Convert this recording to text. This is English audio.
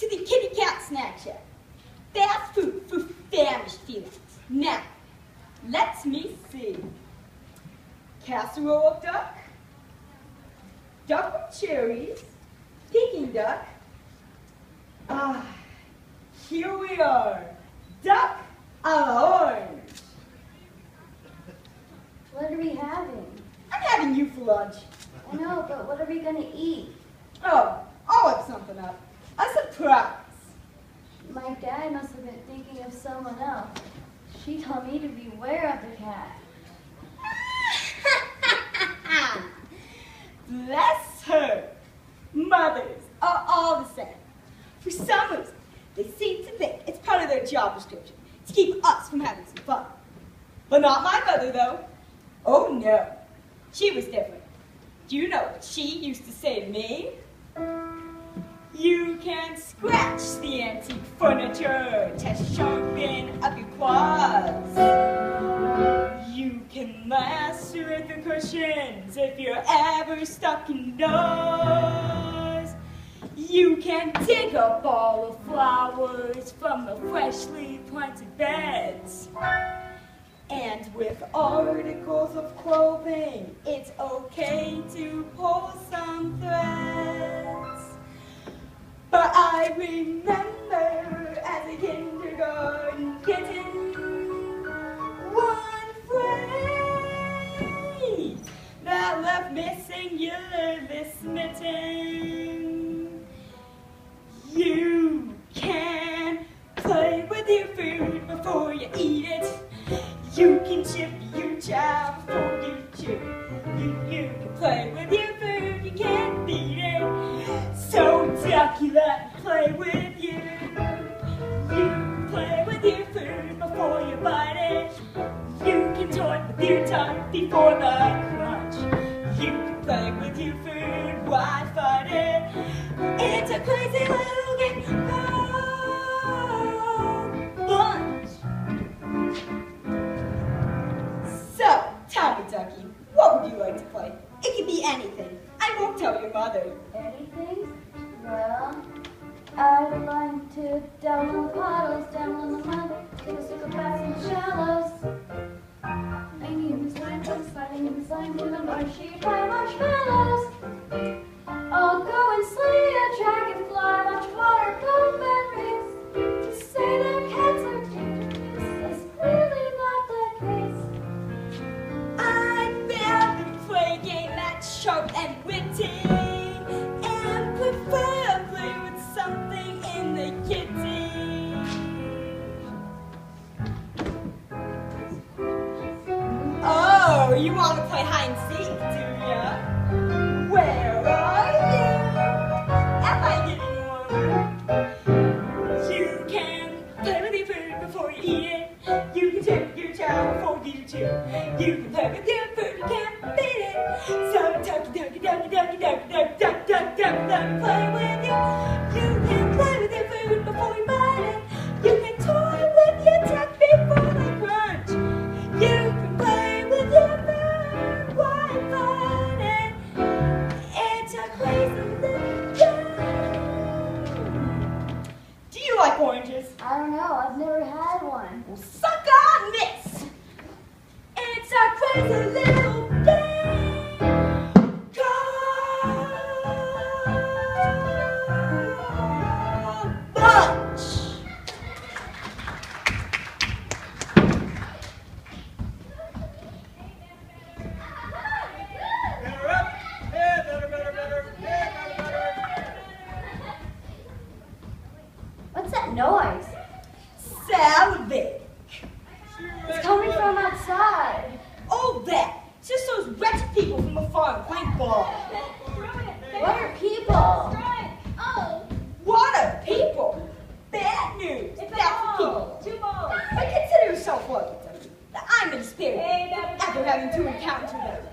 to the kitty cat snack shack. Fast food for famished feelings. Now, let me see. Casserole of duck, duck with cherries, Peking duck. Here we are. Duck a la orange. What are we having? I'm having you for lunch. I know, but what are we going to eat? Oh, I'll whip something up. A surprise. My dad must have been thinking of someone else. She told me to beware of the cat. Bless her. Mothers are all the same. For some reason, they seem to think it's part of their job description to keep us from having some fun. But not my mother, though. Oh, no. She was different. Do you know what she used to say to me? You can scratch the antique furniture to sharpen up your claws. You can lacerate the cushions if you're ever stuck indoors. You can dig up all the flowers from the freshly planted beds. And with articles of clothing, it's okay to pull some threads. But I remember as a kindergarten kitten, one phrase that left me singularly smitten. You can play with your food before you eat it. You can chip your child before you chew. You can play with your food, you can't beat it. So ducky, let me play with you. You play with your food before you bite it. You can toy with your tongue before the crunch. You can play with your food, why fight it? It's a crazy little game called lunch. So, tell me, Ducky, what would you like to play? It could be anything. I won't tell your mother. Anything? Well, I'd like to down on the puddles, down on the mud, take a stick of bass in the shallows. Hanging in the slime, sliding in the slime, to the marshy dry marshmallows. I'll go and slay a dragonfly, watch water bloom and race. To say that cats are dangerous is really not the case. I'd rather play a game that's sharp and witty, and preferably with something in the kitty. Oh, you want to play hide and seek, do ya? Where are you? Am I getting warmer? You can play with your food before you eat it. You can tip your child before you chew. You can play with your food, you can't beat it. So ducky, ducky, ducky, ducky, ducky, ducky, duck, duck, duck, let me play with you. You can play with your food before you bite it. You can toy with your duck before they crunch. You can play with your food, why fight it? It's a crazy little game. Do you like oranges? I don't know, I've never had one. Well, suck on this! It's a crazy little game called lunch. Better up! Yeah, better. What's that noise? Salivate. It's coming from outside. Oh, that! It's just those wretched people from the farm playing ball. What are people? What are people? Bad news. That's for people. But consider yourself lucky, Ducky, that I'm in spirit. Ever having to encounter them.